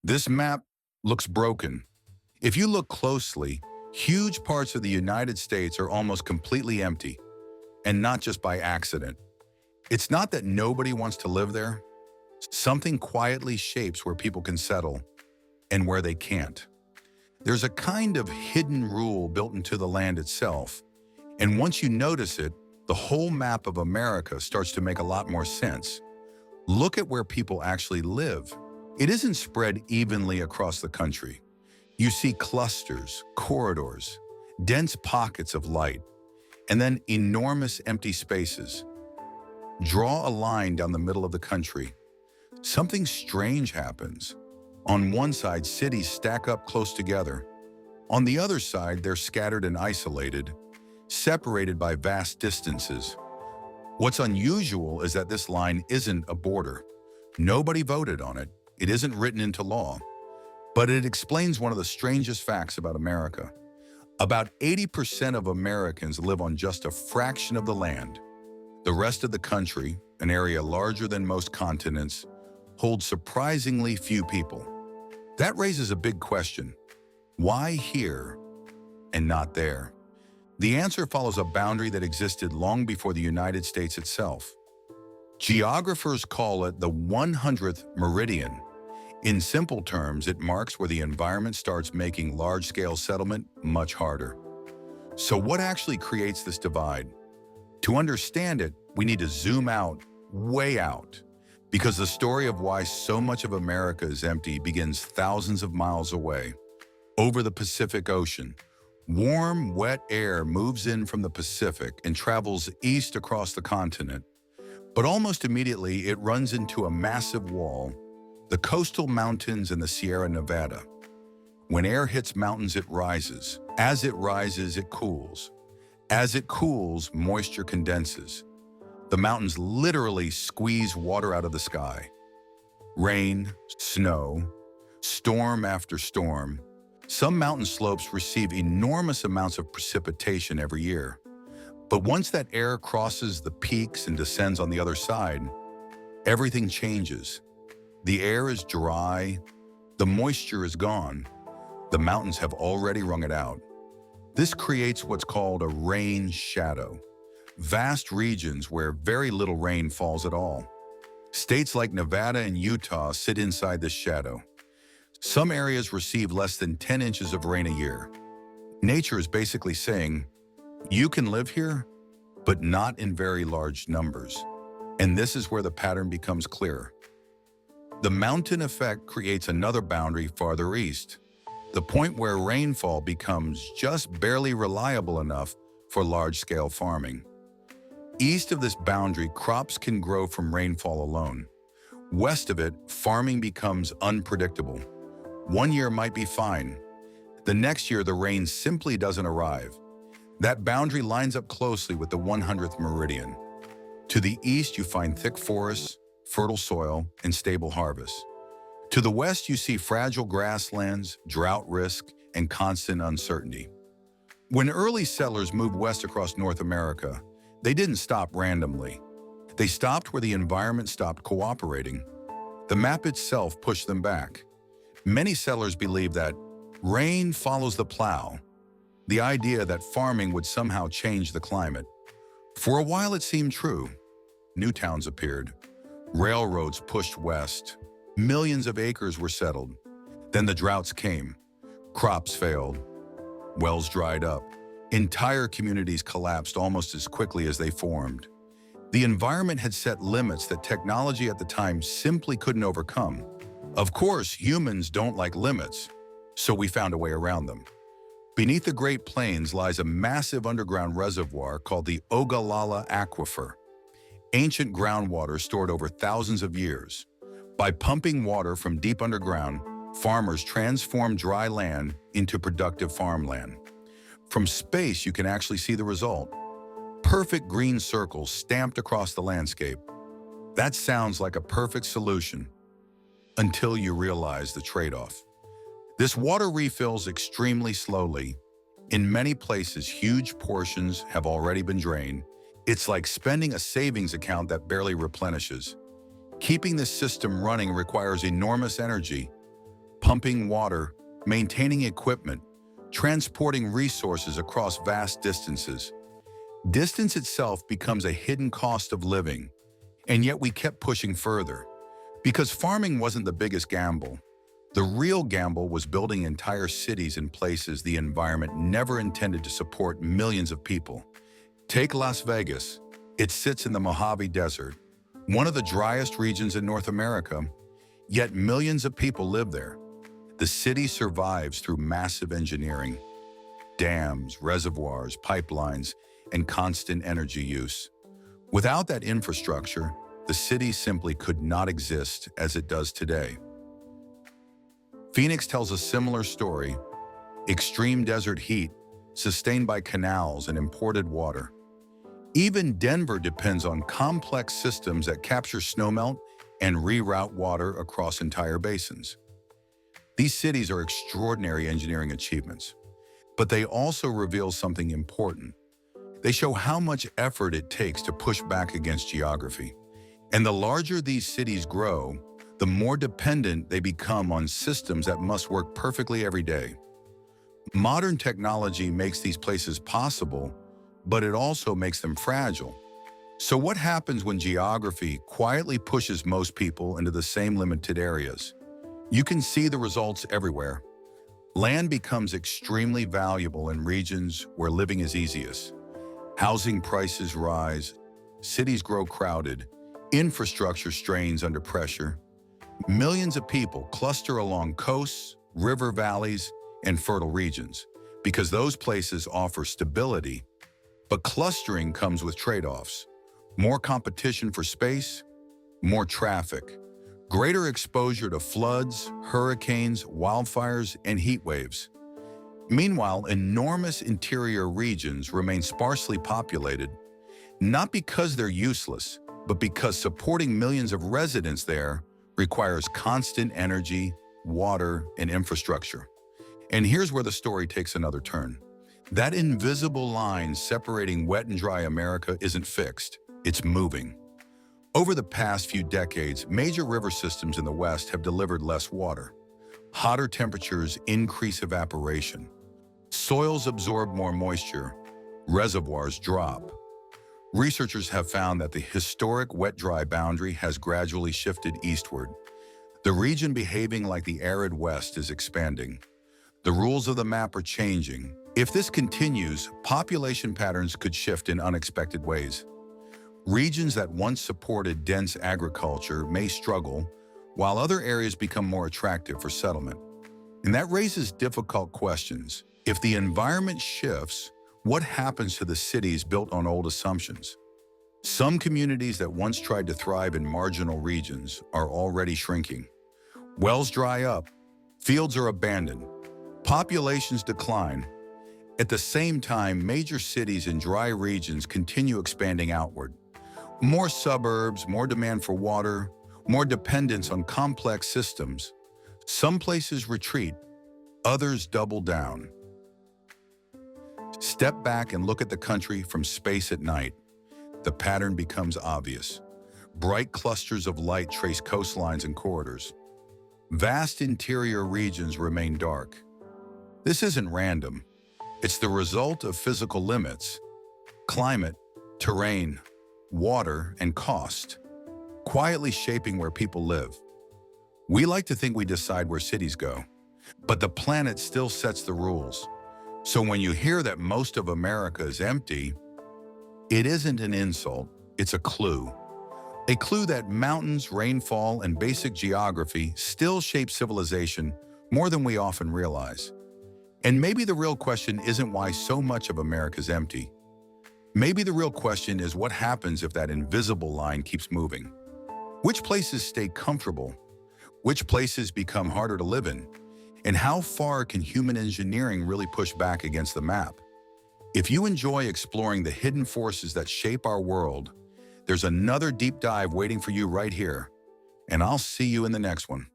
This map looks broken. If you look closely, huge parts of the United States are almost completely empty, and not just by accident. It's not that nobody wants to live there. Something quietly shapes where people can settle and where they can't. There's a kind of hidden rule built into the land itself, and once you notice it, the whole map of America starts to make a lot more sense. Look at where people actually live. It isn't spread evenly across the country. You see clusters, corridors, dense pockets of light, and then enormous empty spaces. Draw a line down the middle of the country. Something strange happens. On one side, cities stack up close together. On the other side, they're scattered and isolated, separated by vast distances. What's unusual is that this line isn't a border. Nobody voted on it. It isn't written into law. But it explains one of the strangest facts about America. About 80% of Americans live on just a fraction of the land. The rest of the country, an area larger than most continents, holds surprisingly few people. That raises a big question. Why here and not there? The answer follows a boundary that existed long before the United States itself. Geographers call it the 100th Meridian. In simple terms, it marks where the environment starts making large-scale settlement much harder. So what actually creates this divide? To understand it, we need to zoom out, way out, because the story of why so much of America is empty begins thousands of miles away, over the Pacific Ocean. Warm, wet air moves in from the Pacific and travels east across the continent. But almost immediately, it runs into a massive wall, the coastal mountains in the Sierra Nevada. When air hits mountains, it rises. As it rises, it cools. As it cools, moisture condenses. The mountains literally squeeze water out of the sky. Rain, snow, storm after storm. Some mountain slopes receive enormous amounts of precipitation every year. But once that air crosses the peaks and descends on the other side, everything changes. The air is dry, the moisture is gone. The mountains have already wrung it out. This creates what's called a rain shadow, vast regions where very little rain falls at all. States like Nevada and Utah sit inside this shadow. Some areas receive less than 10 inches of rain a year. Nature is basically saying, you can live here, but not in very large numbers. And this is where the pattern becomes clearer. The mountain effect creates another boundary farther east, the point where rainfall becomes just barely reliable enough for large-scale farming. East of this boundary, crops can grow from rainfall alone. West of it, farming becomes unpredictable. One year might be fine. The next year, the rain simply doesn't arrive. That boundary lines up closely with the 100th meridian. To the east, you find thick forests, fertile soil, and stable harvests. To the west, you see fragile grasslands, drought risk, and constant uncertainty. When early settlers moved west across North America, they didn't stop randomly. They stopped where the environment stopped cooperating. The map itself pushed them back. Many settlers believed that rain follows the plow, the idea that farming would somehow change the climate. For a while it seemed true. New towns appeared. Railroads pushed west. Millions of acres were settled. Then the droughts came. Crops failed. Wells dried up. Entire communities collapsed almost as quickly as they formed. The environment had set limits that technology at the time simply couldn't overcome. Of course, humans don't like limits, so we found a way around them. Beneath the Great Plains lies a massive underground reservoir called the Ogallala Aquifer, ancient groundwater stored over thousands of years. By pumping water from deep underground, farmers transformed dry land into productive farmland. From space, you can actually see the result. Perfect green circles stamped across the landscape. That sounds like a perfect solution until you realize the trade-off. This water refills extremely slowly. In many places, huge portions have already been drained. It's like spending a savings account that barely replenishes. Keeping this system running requires enormous energy. pumping water, maintaining equipment, transporting resources across vast distances. Distance itself becomes a hidden cost of living, and yet we kept pushing further. Because farming wasn't the biggest gamble. The real gamble was building entire cities in places the environment never intended to support millions of people. Take Las Vegas. It sits in the Mojave Desert, one of the driest regions in North America, yet millions of people live there. The city survives through massive engineering, dams, reservoirs, pipelines, and constant energy use. Without that infrastructure, the city simply could not exist as it does today. Phoenix tells a similar story: extreme desert heat, sustained by canals and imported water. Even Denver depends on complex systems that capture snowmelt and reroute water across entire basins. These cities are extraordinary engineering achievements, but they also reveal something important. They show how much effort it takes to push back against geography. And the larger these cities grow, the more dependent they become on systems that must work perfectly every day. Modern technology makes these places possible, but it also makes them fragile. So what happens when geography quietly pushes most people into the same limited areas? You can see the results everywhere. Land becomes extremely valuable in regions where living is easiest. Housing prices rise, cities grow crowded, infrastructure strains under pressure. Millions of people cluster along coasts, river valleys, and fertile regions because those places offer stability. But clustering comes with trade-offs: more competition for space, more traffic, greater exposure to floods, hurricanes, wildfires, and heat waves. Meanwhile, enormous interior regions remain sparsely populated, not because they're useless, but because supporting millions of residents there requires constant energy, water, and infrastructure. And here's where the story takes another turn. That invisible line separating wet and dry America isn't fixed, it's moving. Over the past few decades, major river systems in the West have delivered less water. Hotter temperatures increase evaporation. Soils absorb more moisture. Reservoirs drop. Researchers have found that the historic wet-dry boundary has gradually shifted eastward. The region behaving like the arid West is expanding. The rules of the map are changing. If this continues, population patterns could shift in unexpected ways. Regions that once supported dense agriculture may struggle, while other areas become more attractive for settlement. And that raises difficult questions. If the environment shifts, what happens to the cities built on old assumptions? Some communities that once tried to thrive in marginal regions are already shrinking. Wells dry up, fields are abandoned, populations decline. At the same time, major cities in dry regions continue expanding outward. More suburbs, more demand for water, more dependence on complex systems. Some places retreat, others double down. Step back and look at the country from space at night. The pattern becomes obvious. Bright clusters of light trace coastlines and corridors. Vast interior regions remain dark. This isn't random. It's the result of physical limits: climate, terrain, water, and cost, quietly shaping where people live. We like to think we decide where cities go, but the planet still sets the rules. So when you hear that most of America is empty, it isn't an insult, it's a clue. A clue that mountains, rainfall, and basic geography still shape civilization more than we often realize. And maybe the real question isn't why so much of America is empty. Maybe the real question is what happens if that invisible line keeps moving. Which places stay comfortable? Which places become harder to live in? And how far can human engineering really push back against the map? If you enjoy exploring the hidden forces that shape our world, there's another deep dive waiting for you right here, and I'll see you in the next one.